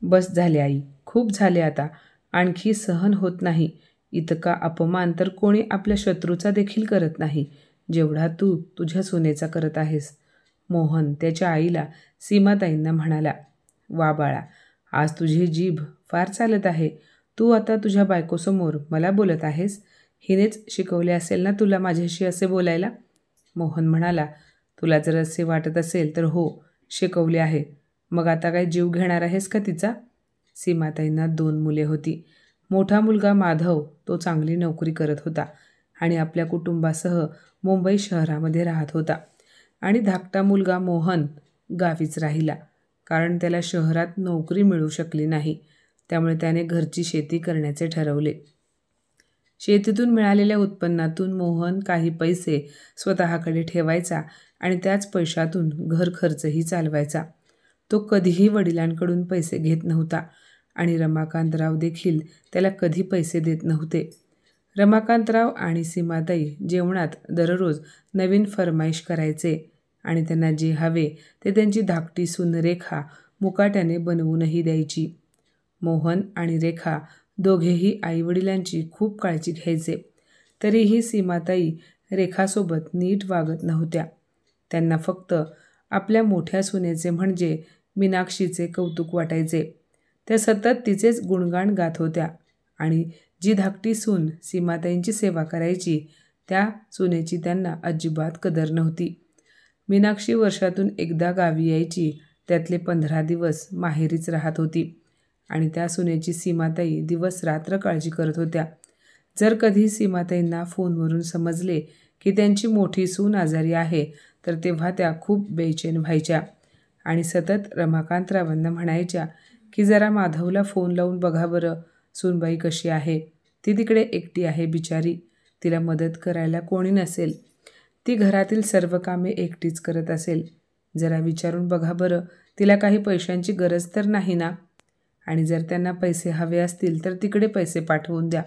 बस झाले आई, खूप झाले आता. आणखी सहन होत नाही. इतका अपमान तर कोणी आपल्या शत्रूचा देखील करत नाही, जेवढा तू तुझ्या सुनेचा करत आहेस. मोहन त्याच्या आईला सीमाताईंना म्हणाला. वा बाळा, आज तुझी जीभ फार चालत आहे. तू आता तुझ्या बायकोसमोर मला बोलत आहेस. हिनेच शिकवले असेल ना तुला माझ्याशी असे बोलायला. मोहन म्हणाला. तुला जर असे वाटत असेल तर हो, शिकवले आहे. मग आता काय जीव घेणार आहेस का तिचा? सीमाताईंना 2 मुले होती. मोठा मुलगा माधव तो चांगली नोकरी करत होता आणि आपल्या कुटुंबासह मुंबई शहरामध्ये राहत होता. आणि धाकटा मुलगा मोहन गावीच राहिला, कारण त्याला शहरात नोकरी मिळू शकली नाही. त्यामुळे त्याने घरची शेती करण्याचे ठरवले. शेतीतून मिळालेल्या उत्पन्नातून मोहन काही पैसे स्वतःकडे ठेवायचा आणि त्याच पैशातून घर खर्चही चालवायचा. तो कधीही वडिलांकडून पैसे घेत नव्हता आणि रमाकांतराव देखील त्याला कधी पैसे देत नव्हते. रमाकांतराव आणि सीमाताई जेवणात दररोज नवीन फरमाईश करायचे आणि त्यांना जे हवे ते त्यांची धाकटी सून रेखा मुकाट्याने बनवूनही द्यायची. मोहन आणि रेखा दोघेही आईवडिलांची खूप काळजी घ्यायचे. तरीही सीमाताई रेखासोबत नीट वागत नव्हत्या. त्यांना फक्त आपल्या मोठ्या सुनेचे म्हणजे मीनाक्षीचे कौतुक वाटायचे. त्या सतत तिचेच गुणगान गात होत्या आणि जी धाकटी सून सीमाताईंची सेवा करायची त्या सुनेची त्यांना अजिबात कदर नव्हती. मीनाक्षी वर्षातून एकदा गावी यायची, त्यातले 15 दिवस माहेरीच राहत होती आणि त्या सुनेची सीमाताई दिवस रात्र काळजी करत होत्या. जर कधी सीमाताईंना फोनवरून समजले की त्यांची मोठी सून आजारी आहे तर तेव्हा त्या खूप बेचैन व्हायच्या आणि सतत रमाकांतरावांना म्हणायच्या की जरा माधवला फोन लावून बघा बरं, सूनबाई कशी आहे. ती तिकडे एकटी आहे बिचारी, तिला मदत करायला कोणी नसेल. ती घरातील सर्व कामे एकटीच करत असेल. जरा विचारून बघा बरं, तिला काही पैशांची गरज तर नाही ना. आणि जर त्यांना पैसे हवे असतील तर तिकडे पैसे पाठवून द्या.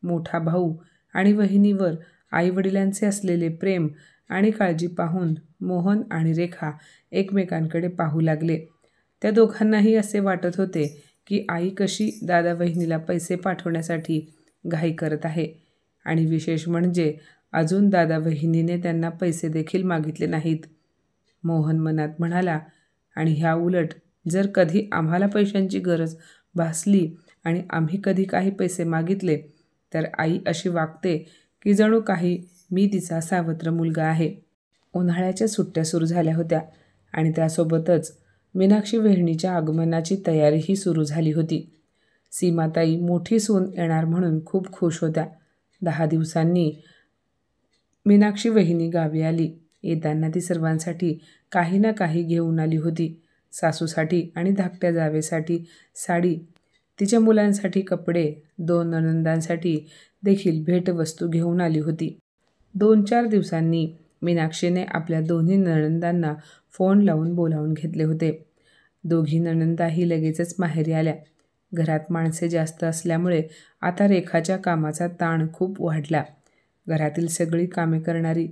मोठा भाऊ आणि वहिनीवर आईवडिलांचे असलेले प्रेम आणि काळजी पाहून मोहन आणि रेखा एकमेकांकडे पाहू लागले. त्या दोघांनाही असे वाटत होते की आई कशी दादा वहिनीला पैसे पाठवण्यासाठी घाई करत आहे. आणि विशेष म्हणजे अजून दादा वहिनीने त्यांना पैसे देखील मागितले नाहीत. मोहन मनात म्हणाला, आणि ह्या उलट जर कधी आम्हाला पैशांची गरज भासली आणि आम्ही कधी काही पैसे मागितले तर आई अशी वागते की जणू काही मी तिचा सावत्र मुलगा आहे. उन्हाळ्याच्या सुट्ट्या सुरू झाल्या होत्या आणि त्यासोबतच मीनाक्षी वहिनीच्या आगमनाची तयारीही सुरू झाली होती. सीमाताई मोठी सून येणार म्हणून खूप खुश होत्या. 10 दिवसांनी मीनाक्षी वहिनी गावी आली. येताना ती सर्वांसाठी काही ना काही घेऊन आली होती. सासूसाठी आणि धाकट्या जावेसाठी साडी, तिच्या मुलांसाठी कपडे, 2 नणंदांसाठी देखील भेटवस्तू घेऊन आली होती. 2-4 दिवसांनी मीनाक्षीने आपल्या दोन्ही नणंदांना फोन लावून बोलावून घेतले होते. दोघी नणंदाही लगेचच माहेरी आल्या. घरात माणसे जास्त असल्यामुळे आता रेखाच्या कामाचा ताण खूप वाढला. घरातील सगळी कामे करणारी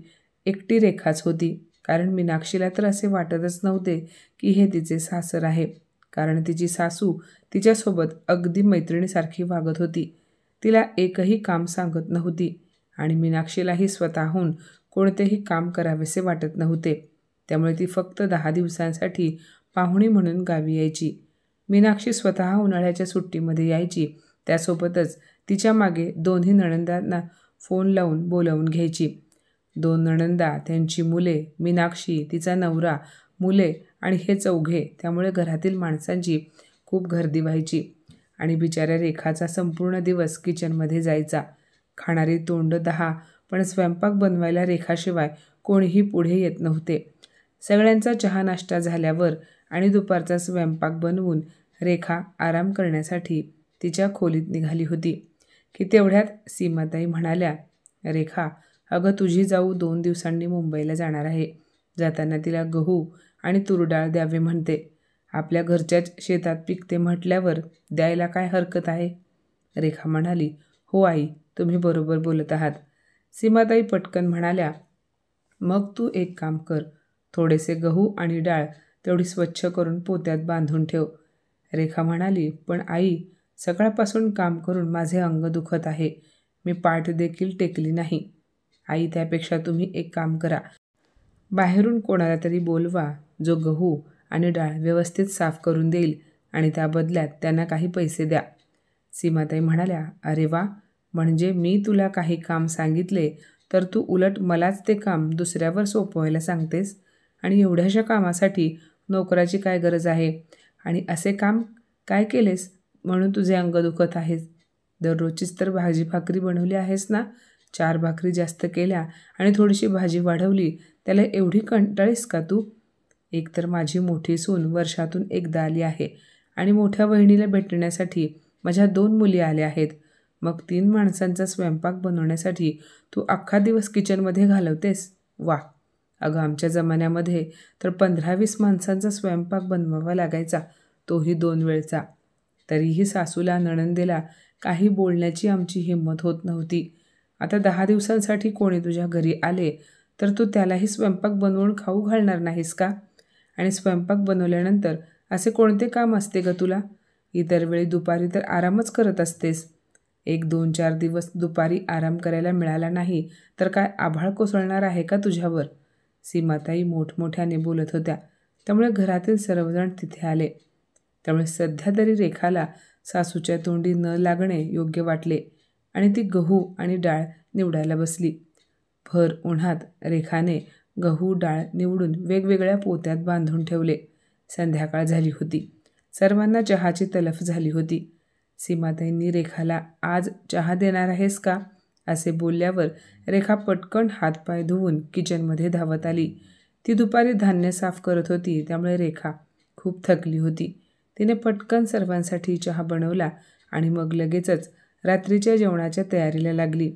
एकटी रेखाच होती, कारण मीनाक्षीला तर असे वाटतच नव्हते की हे तिचे सासर आहे, कारण तिची सासू तिच्यासोबत अगदी मैत्रिणीसारखी वागत होती. तिला एकही काम सांगत नव्हती आणि मीनाक्षीलाही स्वतःहून कोणतेही काम करावेसे वाटत नव्हते. त्यामुळे ती फक्त 10 दिवसांसाठी पाहुणी म्हणून गावी यायची. मीनाक्षी स्वतः उन्हाळ्याच्या सुट्टीमध्ये यायची. त्यासोबतच तिच्या मागे दोन्ही नणंदांना फोन लावून बोलावून घ्यायची. 2 नणंदा, त्यांची मुले, मीनाक्षी, तिचा नवरा, मुले आणि हे चौघे. त्यामुळे घरातील माणसांची खूप गर्दी व्हायची आणि बिचाऱ्या रेखाचा संपूर्ण दिवस किचनमध्ये जायचा. खाणारी तोंड 10, पण स्वयंपाक बनवायला रेखाशिवाय कोणीही पुढे येत नव्हते. सगळ्यांचा चहा नाश्ता झाल्यावर आणि दुपारचा स्वयंपाक बनवून रेखा आराम करण्यासाठी तिच्या खोलीत निघाली होती की तेवढ्यात सीमाताई म्हणाल्या, रेखा, अगं तुझी जाऊ 2 दिवसांनी मुंबईला जाणार आहे. जाताना तिला गहू आणि तुरडाळ द्यावे म्हणते. आपल्या घरच्याच शेतात पिकते म्हटल्यावर द्यायला काय हरकत आहे. रेखा म्हणाली, हो आई, तुम्ही बरोबर बोलत आहात. सीमाताई पटकन म्हणाल्या, मग तू एक काम कर, थोडेसे गहू आणि डाळ तेवढी स्वच्छ करून पोत्यात बांधून ठेव. रेखा म्हणाली, पण आई, सकाळपासून काम करून माझे अंग दुखत आहे. मी पाठ देखील टेकली नाही. आई, त्यापेक्षा तुम्ही एक काम करा. बाहेरून कोणाला तरी बोलवा, जो गहू आणि डाळ व्यवस्थित साफ करून देईल आणि त्या बदल्यात त्यांना काही पैसे द्या. सीमाताई म्हणाल्या, अरे वा, म्हणजे मी तुला काही काम सांगितले तर तू उलट मलाच ते काम दुसऱ्यावर सोपवायला सांगतेस. आणि एवढ्याशा कामासाठी नोकराची काय गरज आहे? आणि असे काम काय केलेस म्हणून तुझे अंग दुखत आहेस? दररोजचीच तर भाजी भाकरी बनवली आहेस ना? 4 भाकरी जास्त केल्या आणि थोडीशी भाजी वाढवली, त्याला एवढी कंटाळीस का तू? एकतर माझी मोठी सून वर्षातून एकदा आली आहे आणि मोठ्या बहिणीला भेटण्यासाठी माझ्या 2 मुली आल्या आहेत. मग 3 माणसांचा स्वयंपाक बनवण्यासाठी तू अख्खा दिवस किचनमध्ये घालवतेस? वा, अगं आमच्या जमान्यामध्ये तर 15-20 माणसांचा स्वयंपाक बनवावा लागायचा, तोही 2 वेळचा. तरीही सासूला नणंदेला काही बोलण्याची आमची हिंमत होत नव्हती. आता 10 दिवसांसाठी कोणी तुझ्या घरी आले तर तू त्यालाही स्वयंपाक बनवून खाऊ घालणार नाहीस का? आणि स्वयंपाक बनवल्यानंतर असे कोणते काम असते ग तुला? इतर वेळी दुपारी तर आरामच करत असतेस. 1-2-4 दिवस दुपारी आराम करायला मिळाला नाही तर काय आभाळ कोसळणार आहे का तुझ्यावर? सीमाताई मोठमोठ्याने बोलत होत्या, त्यामुळे घरातील सर्वजण तिथे आले. त्यामुळे सध्या तरी रेखाला सासूच्या तोंडी न लागणे योग्य वाटले आणि ती गहू आणि डाळ निवडायला बसली. भर उन्हात रेखाने गहू डाळ निवडून वेगवेगळ्या पोत्यात बांधून ठेवले. संध्याकाळ झाली होती. सर्वांना चहाची तलफ झाली होती. सीमाताईंनी रेखाला, आज चहा देणार आहेस का असे बोलल्यावर रेखा पटकन हातपाय धुवून किचनमध्ये धावत आली. ती दुपारी धान्य साफ करत होती, त्यामुळे रेखा खूप थकली होती. तिने पटकन सर्वांसाठी चहा बनवला आणि मग लगेचच रात्रीच्या जेवणाच्या तयारीला लागली.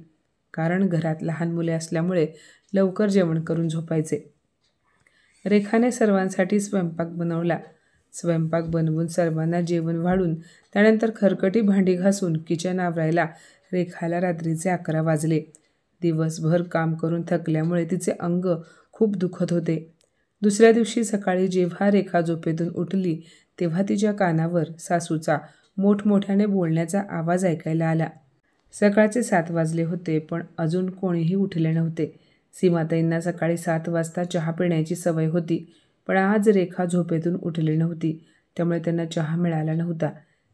कारण घरात लहान मुले असल्यामुळे लवकर जेवण करून झोपायचे. रेखाने सर्वांसाठी स्वयंपाक बनवला. स्वयंपाक बनवून सर्वांना जेवण वाढून त्यानंतर खरकटी भांडी घासून किचन आवरायला रेखाला रात्रीचे 11 वाजले. दिवसभर काम करून थकल्यामुळे तिचे अंग खूप दुखत होते. दुसऱ्या दिवशी सकाळी जेव्हा रेखा झोपेतून उठली तेव्हा तिच्या कानावर सासूचा मोठमोठ्याने बोलण्याचा आवाज ऐकायला आला. सकाळचे 7 वाजले होते, पण अजून कोणीही उठले नव्हते. सीमाताईंना सकाळी 7 वाजता चहा पिण्याची सवय होती, पण आज रेखा झोपेतून उठली नव्हती, त्यामुळे त्यांना चहा मिळाला नव्हता.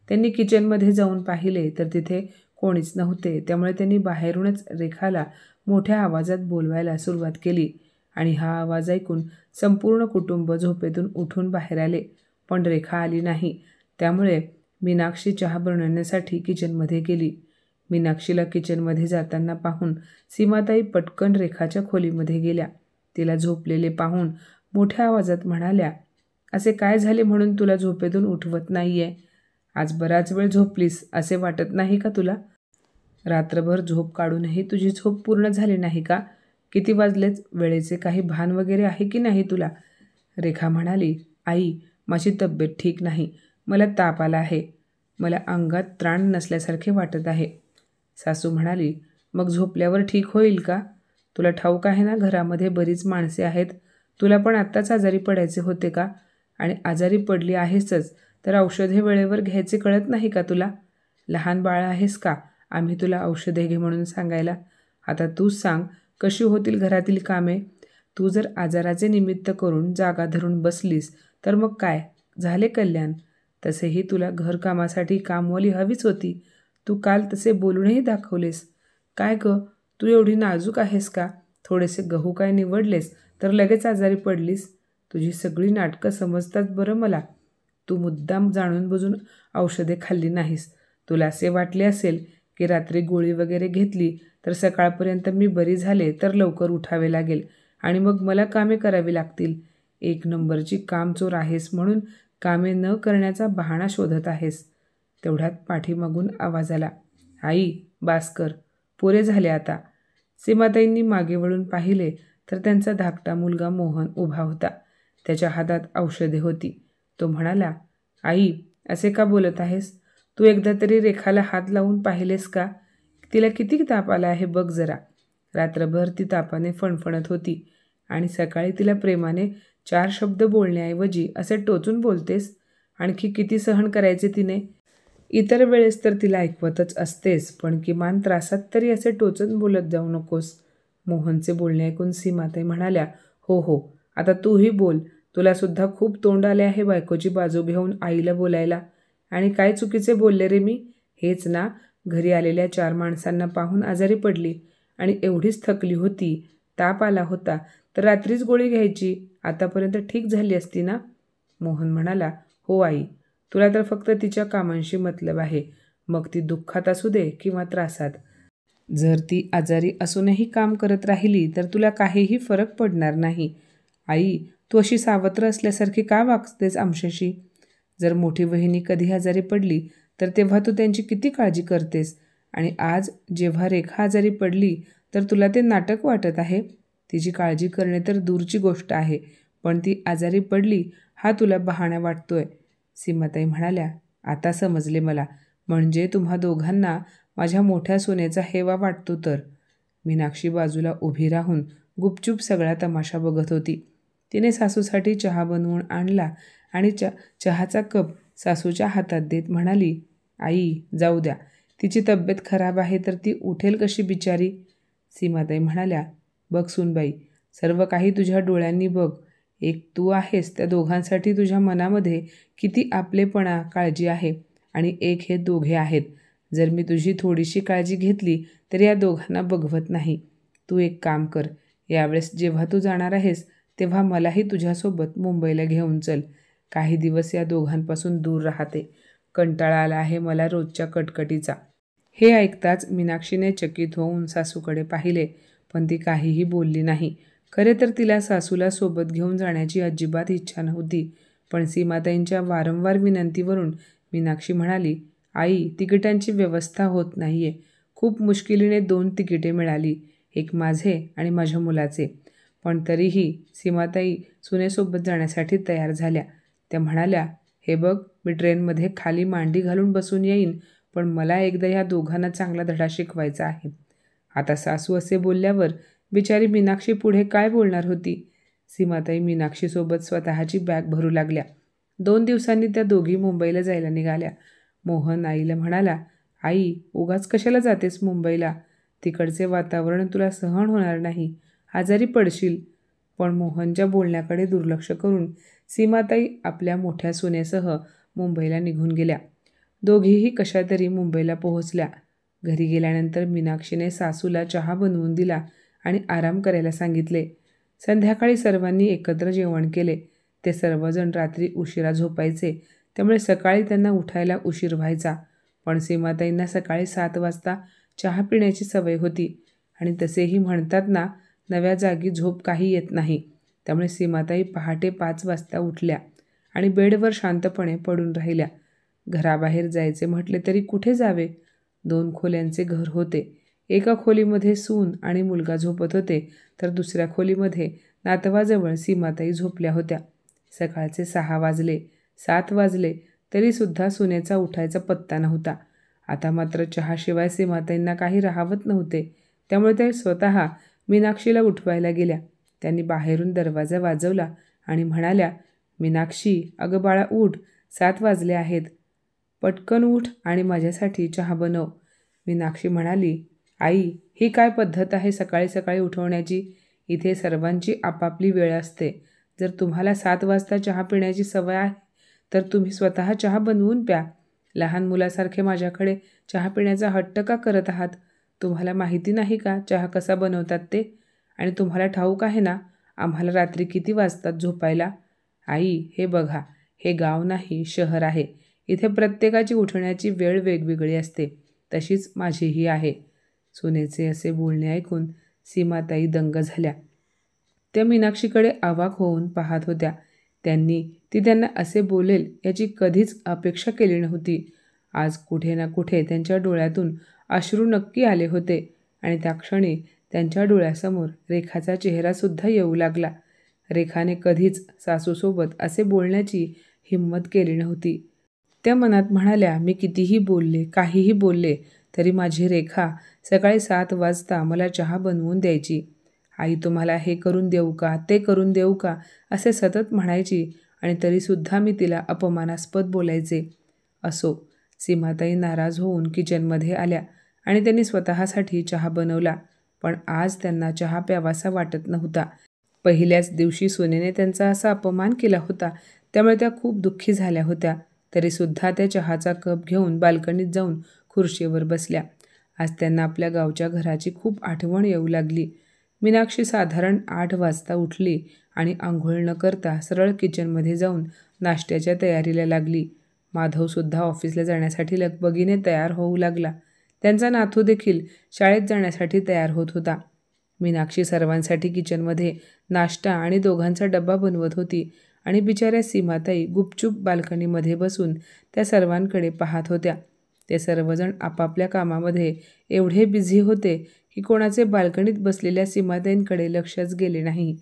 त्यांनी किचनमध्ये जाऊन पाहिले तर तिथे कोणीच नव्हते. त्यामुळे त्यांनी बाहेरूनच रेखाला मोठ्या आवाजात बोलवायला सुरुवात केली आणि हा आवाज ऐकून संपूर्ण कुटुंब झोपेतून उठून बाहेर आले. पण रेखा आली नाही. त्यामुळे मीनाक्षी चहा बनवण्यासाठी किचनमध्ये गेली. मीनाक्षीला किचनमध्ये जाताना पाहून सीमाताई पटकन रेखाच्या खोलीमध्ये गेल्या. तिला झोपलेले पाहून मोठ्या आवाजात म्हणाल्या, असे काय झाले म्हणून तुला झोपेतून उठवत नाहीये? आज बराच वेळ झोपलीस असे वाटत नाही का तुला? रात्रभर झोप काढूनही तुझी झोप पूर्ण झाली नाही का? किती वाजलेच? वेळेचे काही भान वगैरे आहे की नाही तुला? रेखा म्हणाली, आई, माझी तब्येत ठीक नाही. मला ताप आला आहे. मला अंगात त्राण नसल्यासारखे वाटत आहे. सासू म्हणाली, मग झोपल्यावर ठीक होईल का? तुला ठाऊक आहे ना, घरामध्ये बरीच माणसे आहेत. तुला पण आत्ताच आजारी पडायचे होते का? आणि आजारी पडली आहेसच तर औषधे वेळेवर घ्यायचे कळत नाही का तुला? लहान बाळ आहेस का आम्ही तुला औषधे घे म्हणून सांगायला? आता तूच सांग, कशी होतील घरातील कामे? तू जर आजाराचे निमित्त करून जागा धरून बसलीस तर मग काय झाले कल्याण? तसेही तुला घरकामासाठी कामवाली हवीच होती. तू काल तसे बोलूनही दाखवलेस. काय ग, तू एवढी नाजूक आहेस का? थोडेसे गहू काय निवडलेस तर लगेच आजारी पडलीस. तुझी सगळी नाटकं समजतात बरं मला. तू मुद्दाम जाणून बुजून औषधे खाल्ली नाहीस. तुला असे वाटले असेल की रात्री गोळी वगैरे घेतली तर सकाळपर्यंत मी बरी झाले तर लवकर उठावे लागेल आणि मग मला कामे करावी लागतील. 1 नंबरची कामचोर आहेस म्हणून कामे न करण्याचा बहाणा शोधत आहेस. तेवढ्यात पाठीमागून आवाज आला, आई, बास कर, पुरे झाले आता. सीमाताईंनी मागे वळून पाहिले तर त्यांचा धाकटा मुलगा मोहन उभा होता. त्याच्या हातात औषधे होती. तो म्हणाला, आई, असे का बोलत आहेस? तू एकदा तरी रेखाला हात लावून पाहिलेस का? तिला किती ताप आला आहे बघ जरा. रात्रभर ती तापाने फणफणत होती आणि सकाळी तिला प्रेमाने 4 शब्द बोलण्याऐवजी असे टोचून बोलतेस. आणखी किती सहन करायचे तिने? इतर वेळेस तर तिला ऐकवतच असतेस, पण किमान त्रासात तरी असे टोचून बोलत जाऊ नकोस. मोहनचे बोलणे ऐकून सीमाताई म्हणाल्या, हो हो, आता तूही बोल. तुला सुद्धा खूप तोंड आले आहे बायकोची बाजू घेऊन आईला बोलायला. आणि काय चुकीचे बोलले रे मी? हेच ना, घरी आलेल्या 4 माणसांना पाहून आजारी पडली आणि एवढीच थकली होती, ताप आला होता, तर रात्रीच गोळी घ्यायची. आतापर्यंत ठीक झाली असती ना? मोहन म्हणाला, हो आई, तुला तर फक्त तिच्या कामांशी मतलब आहे, मग ती दुःखात असू दे किंवा त्रासात. जर ती आजारी असूनही काम करत राहिली तर तुला काहीही फरक पडणार नाही. आई, तू अशी सावत्र असल्यासारखी का वागतेस आमच्याशी? जर मोठी वहिनी कधी आजारी पडली तर तेव्हा तू त्यांची किती काळजी करतेस, आणि आज जेव्हा रेखा आजारी पडली तर तुला ते नाटक वाटत आहे? तिची काळजी करणे तर दूरची गोष्ट आहे, पण ती आजारी पडली हा तुला बहाणा वाटतोय. सीमाताई म्हणाल्या, आता समजले मला. म्हणजे तुम्हा दोघांना माझ्या मोठ्या सोन्याचा हेवा वाटतो तर. मीनाक्षी बाजूला उभी राहून गुपचूप सगळा तमाशा बघत होती. तिने सासूसाठी चहा बनवून आणला आणि चहाचा कप सासूच्या हातात देत म्हणाली, आई, जाऊ द्या. तिची तब्येत खराब आहे तर ती उठेल कशी बिचारी? सीमाताई म्हणाल्या, बघ सुनबाई, सर्व काही तुझ्या डोळ्यांनी बघ. एक तू आहेस, त्या दोघांसाठी तुझ्या मनामध्ये किती आपलेपणा, काळजी आहे, आणि एक हे दोघे आहेत. जर मी तुझी थोडीशी काळजी घेतली तर या दोघांना बघवत नाही. तू एक काम कर, यावेळेस जेव्हा तू जाणार आहेस तेव्हा मलाही तुझ्यासोबत मुंबईला घेऊन चल. काही दिवस या दोघांपासून दूर राहते. कंटाळा आला आहे मला रोजच्या कटकटीचा. हे ऐकताच मीनाक्षीने चकित होऊन सासूकडे पाहिले, पण ती काहीही बोलली नाही. खरे तर तिला सासूला सोबत घेऊन जाण्याची अजिबात इच्छा नव्हती, पण सीमाताईंच्या वारंवार विनंतीवरून मीनाक्षी म्हणाली, आई, तिकिटांची व्यवस्था होत नाहीये. खूप मुश्किलीने 2 तिकिटे मिळाली, एक माझे आणि माझ्या मुलाचे. पण तरीही सीमाताई सुनेसोबत जाण्यासाठी तयार झाल्या. त्या म्हणाल्या, हे बघ, मी ट्रेनमध्ये खाली मांडी घालून बसून येईन, पण मला एकदा या दोघांना चांगला धडा शिकवायचा आहे. आता सासू असे बोलल्यावर बिचारी मीनाक्षी पुढे काय बोलणार होती? सीमाताई मीनाक्षीसोबत स्वतःची बॅग भरू लागल्या. 2 दिवसांनी त्या दोघी मुंबईला जायला निघाल्या. मोहन आईला म्हणाला, आई, उगाच कशाला जातेस मुंबईला? तिकडचे वातावरण तुला सहन होणार नाही, आजारी पडशील. पण मोहनच्या बोलण्याकडे दुर्लक्ष करून सीमाताई आपल्या मोठ्या सुनेसह मुंबईला निघून गेल्या. दोघीही कशातरी मुंबईला पोहोचल्या. घरी गेल्यानंतर मीनाक्षीने सासूला चहा बनवून दिला आणि आराम करायला सांगितले. संध्याकाळी सर्वांनी एकत्र जेवण केले. ते सर्वजण रात्री उशिरा झोपायचे, त्यामुळे सकाळी त्यांना उठायला उशीर व्हायचा. पण सीमाताईंना सकाळी 7 वाजता चहा पिण्याची सवय होती, आणि तसेही म्हणतात ना, नव्या जागी झोप काही येत नाही. त्यामुळे सीमाताई पहाटे 5 वाजता उठल्या आणि बेडवर शांतपणे पडून राहिल्या. घराबाहेर जायचे म्हटले तरी कुठे जावे? 2 खोल्यांचे घर होते. एका खोलीमध्ये सून आणि मुलगा झोपत होते, तर दुसऱ्या खोलीमध्ये नातवाजवळ सीमाताई झोपल्या होत्या. सकाळचे 6 वाजले, 7 वाजले, तरीसुद्धा सुनेचा उठायचा पत्ता नव्हता. आता मात्र चहाशिवाय सीमाताईंना काही राहवत नव्हते. त्यामुळे त्या स्वतः मीनाक्षीला उठवायला गेल्या. त्यांनी बाहेरून दरवाजा वाजवला आणि म्हणाल्या, मीनाक्षी, अगं बाळा उठ, 7 वाजले आहेत. पटकन उठ आणि माझ्यासाठी चहा बनव. मीनाक्षी म्हणाली, आई, ही काय पद्धत आहे सकाळी सकाळी उठवण्याची? इथे सर्वांची आपापली वेळ असते. जर तुम्हाला 7 वाजता चहा पिण्याची सवय आहे तर तुम्ही स्वतः चहा बनवून प्या. लहान मुलासारखे माझ्याकडे चहा पिण्याचा हट्ट का करत आहात? तुम्हाला माहिती नाही का चहा कसा बनवतात ते? आणि तुम्हाला ठाऊक आहे ना, आम्हाला रात्री किती वाजतात झोपायला? आई, हे बघा, हे गाव नाही, शहर आहे. इथे प्रत्येकाची उठण्याची वेळ वेगवेगळी असते. तशीच माझीही आहे. सुनेचे असे बोलणे ऐकून सीमाताई दंग झाल्या. त्या मीनाक्षीकडे अवाक होऊन पाहत होत्या. ती त्यांना असे बोलेल याची कधीच अपेक्षा केली नव्हती. आज कुठे ना कुठे त्यांच्या डोळ्यातून अश्रू नक्की आले होते, आणि त्या क्षणी त्यांच्या डोळ्यासमोर रेखाचा चेहरासुद्धा येऊ लागला. रेखाने कधीच सासूसोबत असे बोलण्याची हिंमत केली नव्हती. त्या मनात म्हणाल्या, मी कितीही बोलले, काहीही बोलले तरी माझी रेखा सकाळी 7 वाजता मला चहा बनवून द्यायची. आई तुम्हाला हे करून देऊ का, ते करून देऊ का, असे सतत म्हणायची, आणि तरीसुद्धा मी तिला अपमानास्पद बोलायचे. असो. सीमाताई नाराज होऊन किचनमध्ये आल्या आणि त्यांनी स्वतःसाठी चहा बनवला. पण आज त्यांना चहा प्यावासा वाटत नव्हता. पहिल्याच दिवशी सुनेने त्यांचा असा अपमान केला होता, त्यामुळे त्या खूप दुःखी झाल्या होत्या. तरीसुद्धा त्या चहाचा कप घेऊन बाल्कनीत जाऊन खुर्चीवर बसल्या. आज त्यांना आपल्या गावच्या घराची खूप आठवण येऊ लागली. मीनाक्षी साधारण 8 वाजता उठली आणि आंघोळ न करता सरळ किचनमध्ये जाऊन नाश्त्याच्या तयारीला लागली. माधवसुद्धा ऑफिसला जाण्यासाठी लगबगीने तयार होऊ लागला. त्यांचा नातू देखील शाळेत जाण्यासाठी तयार होत होता. मीनाक्षी सर्वांसाठी किचनमध्ये नाश्ता आणि दोघांचा डब्बा बनवत होती आणि बिचाऱ्या सीमाताई गुपचूप बाल्कनीमध्ये बसून त्या सर्वांकडे पाहत होत्या. ते सर्वजण आपापल्या कामामध्ये एवढे बिझी होते की कोणाचे बाल्कनीत बसलेल्या सीमाताईंकडे लक्षच गेले नाही.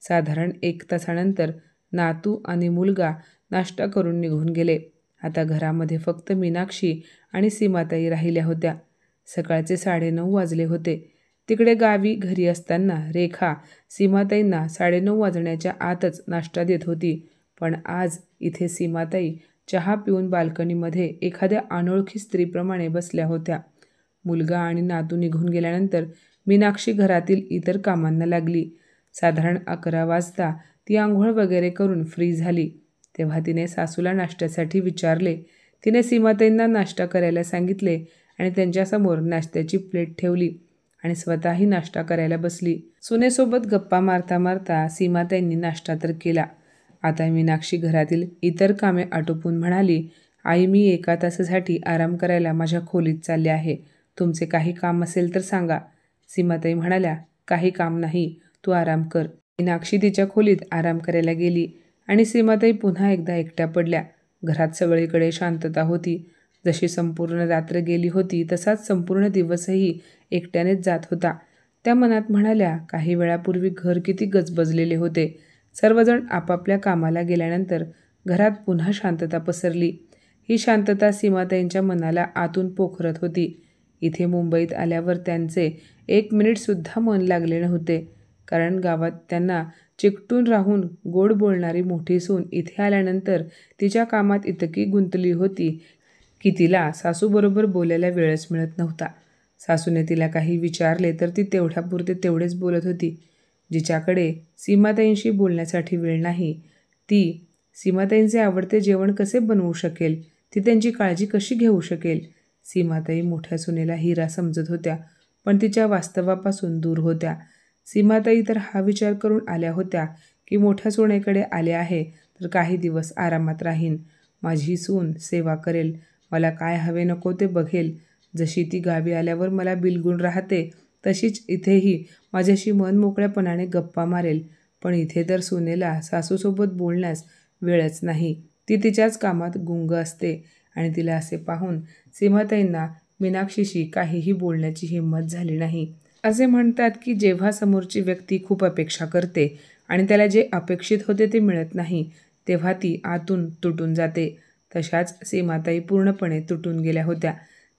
साधारण 1 तासानंतर नातू आणि मुलगा नाश्ता करून निघून गेले. आता घरामध्ये फक्त मीनाक्षी आणि सीमाताई राहिल्या होत्या. सकाळचे 9:30 वाजले होते. तिकडे गावी घरी असताना रेखा सीमाताईंना 9:30 वाजण्याच्या आतच नाश्ता देत होती. पण आज इथे सीमाताई चहा पिऊन बाल्कनीमध्ये एखाद्या अनोळखी स्त्रीप्रमाणे बसल्या होत्या. मुलगा आणि नातू निघून गेल्यानंतर मीनाक्षी घरातील इतर कामांना लागली. साधारण 11 वाजता ती आंघोळ वगैरे करून फ्री झाली. तेव्हा तिने सासूला नाश्त्यासाठी विचारले. तिने सीमाताईंना नाश्ता करायला सांगितले आणि त्यांच्यासमोर नाश्त्याची प्लेट ठेवली आणि स्वतःही नाश्ता करायला बसली. सुनेसोबत गप्पा मारता मारता सीमाताईंनी नाश्ता तर केला. आता मीनाक्षी घरातील इतर कामे आटोपून म्हणाली, आई मी 1 तासासाठी आराम करायला माझ्या खोलीत चालले आहे. तुमचे काही काम असेल तर सांगा. सीमाताई म्हणाल्या, काही काम नाही, तू आराम कर. मीनाक्षी तिच्या खोलीत आराम करायला गेली आणि सीमाताई पुन्हा एकदा एकट्या पडल्या. घरात सगळीकडे शांतता होती. जशी संपूर्ण रात्र गेली होती तसाच संपूर्ण दिवसही एकट्यानेच जात होता. त्या मनात म्हणाल्या, काही वेळापूर्वी घर किती गजबजलेले होते. सर्वजण आपापल्या कामाला गेल्यानंतर घरात पुन्हा शांतता पसरली. ही शांतता सीमाताईंच्या मनाला आतून पोखरत होती. इथे मुंबईत आल्यावर त्यांचे 1 मिनिटसुद्धा मन लागले नव्हते. कारण गावात त्यांना चिकटून राहून गोड बोलणारी मोठी सून इथे आल्यानंतर तिच्या कामात इतकी गुंतली होती की तिला सासूबरोबर बोलायला वेळच मिळत नव्हता. सासूने तिला काही विचारले तर ती तेवढ्यापुरते तेवढेच बोलत होती. जिच्याकडे सीमाताईंशी बोलण्यासाठी वेळ नाही, ती सीमाताईंचे आवडते जेवण कसे बनवू शकेल? ती त्यांची काळजी कशी घेऊ शकेल? सीमाताई मोठ्या सुनेला हिरा समजत होत्या, पण तिच्या वास्तवापासून दूर होत्या. सीमाताई तर हा विचार करून आल्या होत्या की मोठ्या सुनेकडे आले आहे तर काही दिवस आरामात राहीन. माझी सून सेवा करेल, मला काय हवे नको ते बघेल. जशी ती गावी आल्यावर मला बिलगून राहते तशीच इथेही माझ्याशी मन मोकळ्यापणाने गप्पा मारेल. पण इथे तर सुनेला सासूसोबत बोलण्यास वेळच नाही. ती तिच्याच कामात गुंग असते आणि तिला असे पाहून सीमाताईंना मीनाक्षीशी काहीही बोलण्याची हिंमत झाली नाही. असे म्हणतात की जेव्हा समोरची व्यक्ती खूप अपेक्षा करते आणि त्याला जे अपेक्षित होते ते मिळत नाही, तेव्हा ती आतून तुटून जाते. तशाच सीमाताई पूर्णपणे तुटून गेल्या होत्या.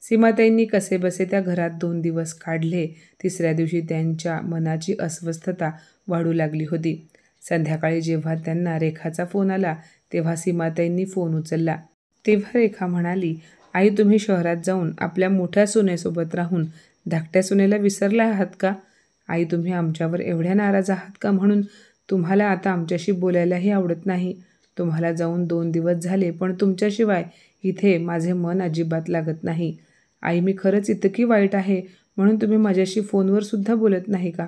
सीमाताईंनी कसेबसे त्या घरात 2 दिवस काढले. 3ऱ्या दिवशी त्यांच्या मनाची अस्वस्थता वाढू लागली होती. संध्याकाळी जेव्हा त्यांना रेखाचा फोन आला तेव्हा सीमाताईंनी फोन उचलला. तेव्हा रेखा म्हणाली, आई तुम्ही शहरात जाऊन आपल्या मोठ्या सुनेसोबत राहून धाकट्या सुनेला विसरला आहात का? आई तुम्ही आमच्यावर एवढ्या नाराज आहात का म्हणून तुम्हाला आता आमच्याशी बोलायलाही आवडत नाही? तुम्हाला जाऊन 2 दिवस झाले पण तुमच्याशिवाय इथे माझे मन अजिबात लागत नाही. आई मी खरंच इतकी वाईट आहे म्हणून तुम्ही माझ्याशी फोनवर सुद्धा बोलत नाही का?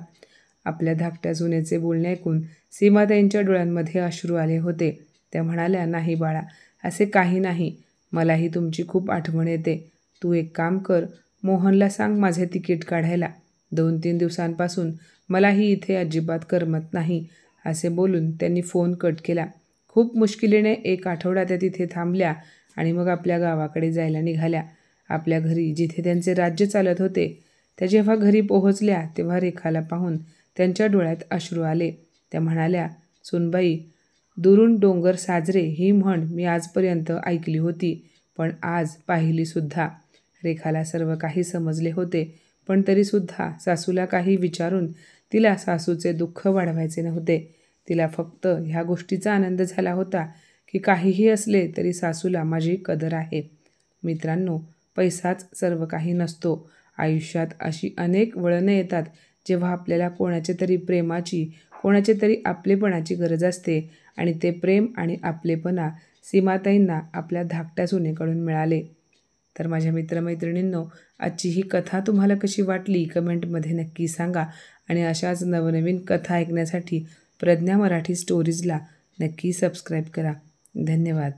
आपल्या धाकट्या सुनेचे बोलणे ऐकून सीमाताईंच्या डोळ्यांमध्ये अश्रू आले होते. त्या म्हणाल्या, नाही बाळा, असे काही नाही. मलाही तुमची खूप आठवण येते. तू एक काम कर, मोहनला सांग माझे तिकीट काढायला. 2-3 दिवसांपासून मलाही इथे अजिबात करमत नाही. असे बोलून त्यांनी फोन कट केला. खूप मुश्किलीने 1 आठवडा त्या तिथे थांबल्या आणि मग आपल्या गावाकडे जायला निघाल्या. आपल्या घरी जिथे त्यांचे राज्य चालत होते. त्या जेव्हा घरी पोहोचल्या तेव्हा रेखाला पाहून त्यांच्या डोळ्यात अश्रू आले. त्या म्हणाल्या, सुनबाई, दुरून डोंगर साजरे ही म्हण मी आजपर्यंत ऐकली होती, पण आज पाहिलीसुद्धा. रेखाला सर्व काही समजले होते, पण तरीसुद्धा सासूला काही विचारून तिला सासूचे दुःख वाढवायचे नव्हते. तिला फक्त ह्या गोष्टीचा आनंद झाला होता की काहीही असले तरी सासूला माझी कदर आहे. मित्रांनो, पैसाच सर्व काही नसतो. आयुष्यात अशी अनेक वळणे येतात जेव्हा आपल्याला कोणाच्या तरी प्रेमाची, कोणाच्या तरी आपलेपणाची गरज असते आणि ते प्रेम आणि आपलेपणा सीमाताईंना आपल्या धाकट्या सुनेकडून मिळाले. तर माझ्या मित्रमैत्रिणींनो, आजची ही कथा तुम्हाला कशी वाटली कमेंटमध्ये नक्की सांगा आणि अशाच नवनवीन कथा ऐकण्यासाठी प्रज्ञा मराठी स्टोरीजला नक्की सबस्क्राईब करा. धन्यवाद.